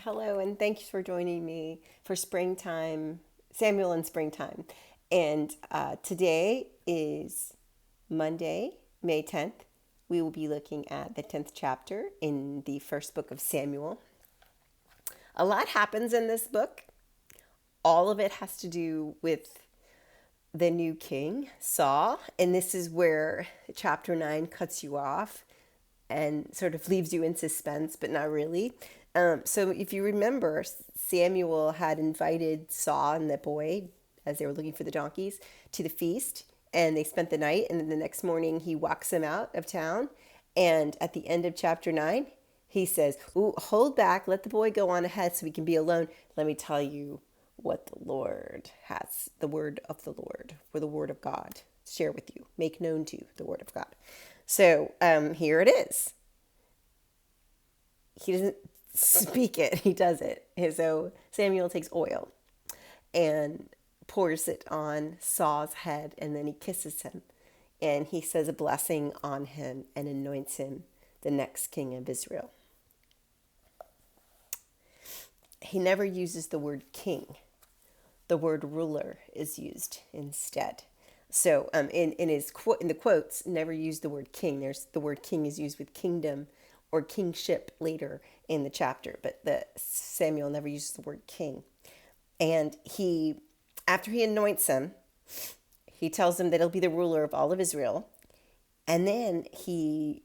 Hello, and thanks for joining me for Springtime, Samuel and Springtime. And today is Monday, May 10th. We will be looking at the 10th chapter in the first book of Samuel. A lot happens in this book. All of it has to do with the new king, Saul. And this is where chapter 9 cuts you off and sort of leaves you in suspense, but not really. So if you remember, Samuel had invited Saul and the boy, as they were looking for the donkeys, to the feast, and they spent the night. And then the next morning, he walks them out of town. And at the end of chapter 9, he says, "Ooh, hold back, let the boy go on ahead so we can be alone. Let me tell you what the Lord has, the word of the Lord, or the word of God, share with you, make known to you the word of God." So here it is. He doesn't speak it, he does it. And so Samuel takes oil and pours it on Saul's head, and then he kisses him. And he says a blessing on him and anoints him the next king of Israel. He never uses the word king. The word ruler is used instead. So in the quotes, never use the word king. There's the word king is used with kingdom or kingship later in the chapter, but the Samuel never uses the word king. And after he anoints him, he tells him that he'll be the ruler of all of Israel. And then he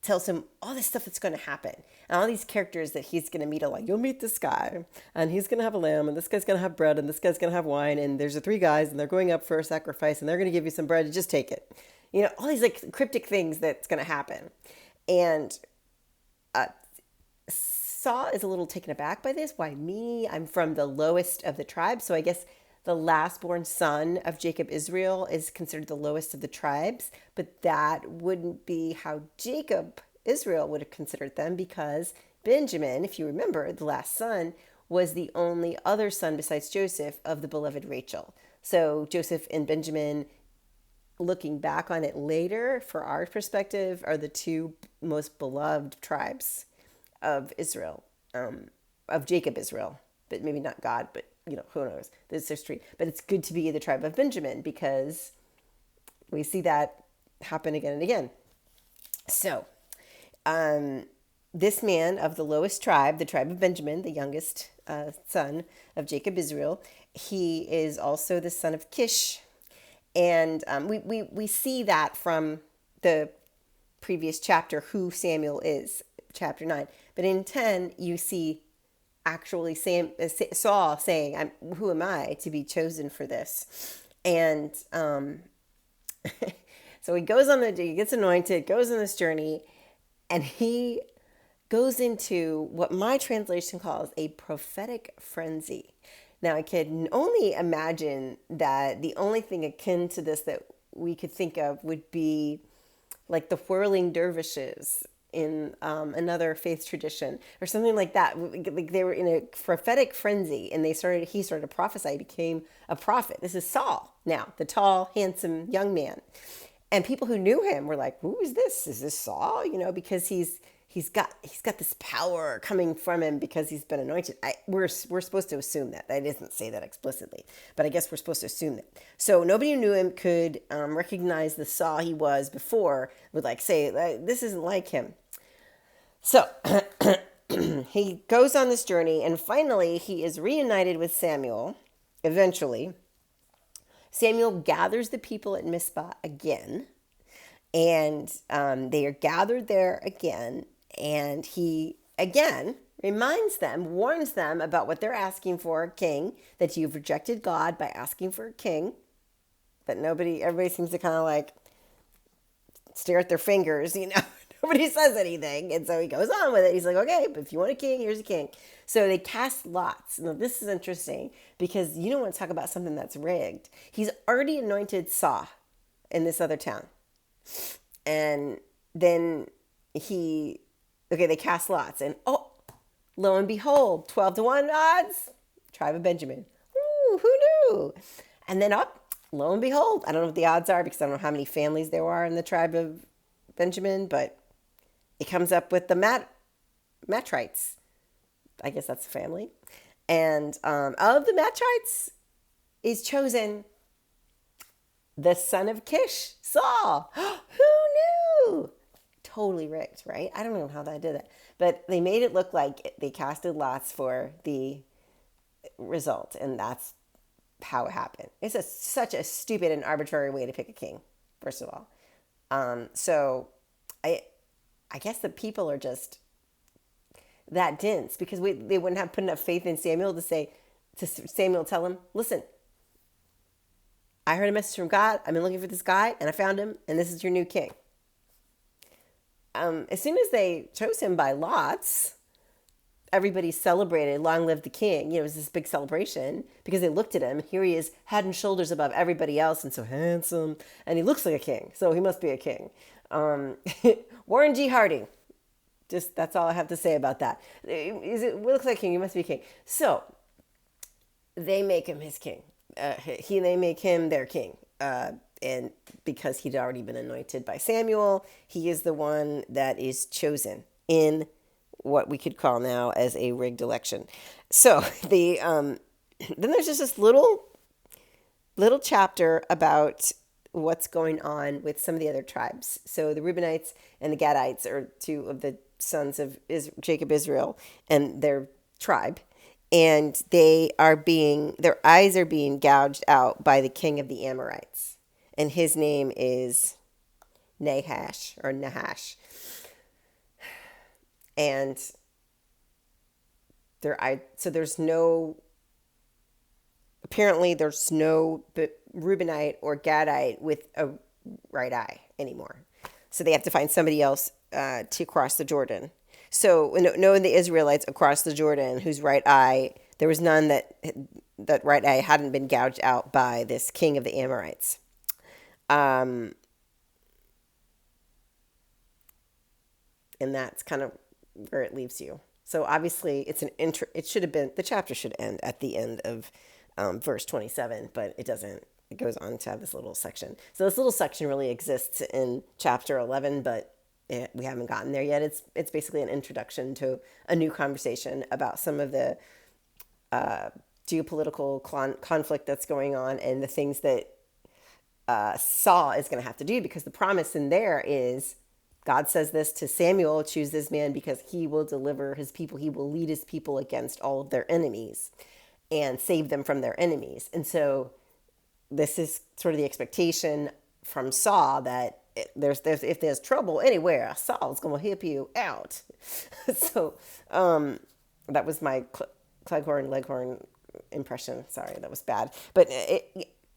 tells him all this stuff that's going to happen and all these characters that he's going to meet. Like, you'll meet this guy and he's going to have a lamb, and this guy's going to have bread, and this guy's going to have wine, and there's the three guys and they're going up for a sacrifice and they're going to give you some bread, and just take it. All these like cryptic things that's going to happen. And Saul is a little taken aback by this. Why me? I'm from the lowest of the tribes. So I guess the last-born son of Jacob, Israel, is considered the lowest of the tribes. But that wouldn't be how Jacob, Israel, would have considered them, because Benjamin, if you remember, the last son, was the only other son besides Joseph of the beloved Rachel. So Joseph and Benjamin, looking back on it later, for our perspective, are the two most beloved tribes of Israel, of Jacob, Israel, but maybe not God, but who knows? This history. But it's good to be the tribe of Benjamin, because we see that happen again and again. So, this man of the lowest tribe, the tribe of Benjamin, the youngest son of Jacob, Israel, he is also the son of Kish. And we see that from the previous chapter, who Samuel is, chapter 9. But in 10, you see actually Saul saying, "Who am I to be chosen for this?" And so he gets anointed, goes on this journey, and he goes into what my translation calls a prophetic frenzy. Now, I can only imagine that the only thing akin to this that we could think of would be like the whirling dervishes in another faith tradition or something like that. Like they were in a prophetic frenzy, and he started to prophesy. He became a prophet. This is Saul now, the tall, handsome young man. And people who knew him were like, "Who is this? Is this Saul?" Because he's got this power coming from him because he's been anointed. We're supposed to assume that. I didn't say that explicitly, but I guess we're supposed to assume that. So nobody who knew him could recognize the Saul he was before, would say, "This isn't like him." So he goes on this journey, and finally he is reunited with Samuel. Eventually, Samuel gathers the people at Mizpah again, and they are gathered there again. And he again reminds them, warns them about what they're asking for, a king, that you've rejected God by asking for a king. But everybody seems to kind of stare at their fingers, Nobody says anything. And so he goes on with it. He's like, "Okay, but if you want a king, here's a king." So they cast lots. Now, this is interesting because you don't want to talk about something that's rigged. He's already anointed Saul in this other town. And then they cast lots. And lo and behold, 12-1 odds, tribe of Benjamin. Ooh, who knew? And then lo and behold, I don't know what the odds are because I don't know how many families there are in the tribe of Benjamin, but it comes up with the Matrites. I guess that's the family. And of the Matrites is chosen the son of Kish, Saul. Who knew? Totally rigged, right? I don't know how they did it. But they made it look like they casted lots for the result. And that's how it happened. Such a stupid and arbitrary way to pick a king, first of all. So I guess the people are just that dense because they wouldn't have put enough faith in Samuel to Samuel tell him, listen, I heard a message from God. I've been looking for this guy and I found him, and this is your new king. As soon as they chose him by lots, everybody celebrated, long live the king. It was this big celebration because they looked at him. Here he is, head and shoulders above everybody else and so handsome. And he looks like a king, so he must be a king. Warren G. Harding. Just that's all I have to say about that. It looks like a king, he must be a king. So they make him his king. They make him their king. And because he'd already been anointed by Samuel, he is the one that is chosen in what we could call now as a rigged election. So then there's just this little chapter about what's going on with some of the other tribes. So the Reubenites and the Gadites are two of the sons of Jacob Israel and their tribe. And their eyes are being gouged out by the king of the Amorites. And his name is Nahash. And there's no Reubenite or Gadite with a right eye anymore. So they have to find somebody else to cross the Jordan. So no of the Israelites across the Jordan whose right eye, there was none that right eye hadn't been gouged out by this king of the Amorites. And that's kind of where it leaves you. So obviously the chapter should end at the end of verse 27, but it doesn't. It goes on to have this little section. So this little section really exists in chapter 11, but we haven't gotten there yet. It's basically an introduction to a new conversation about some of the geopolitical conflict that's going on and the things that Saul is going to have to do, because the promise in there is God says this to Samuel, choose this man because he will deliver his people. He will lead his people against all of their enemies and save them from their enemies. And so this is sort of the expectation from Saul that if there's trouble anywhere, Saul's going to help you out. So that was my Cleghorn Leghorn impression. Sorry, that was bad. But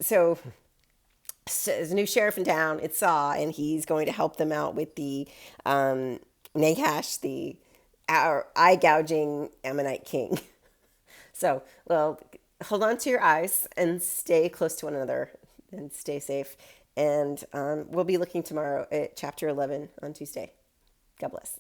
so there's a new sheriff in town. It's Saul, and he's going to help them out with the Nahash, our eye gouging Ammonite king. So, well, hold on to your eyes and stay close to one another and stay safe. And we'll be looking tomorrow at chapter 11 on Tuesday. God bless.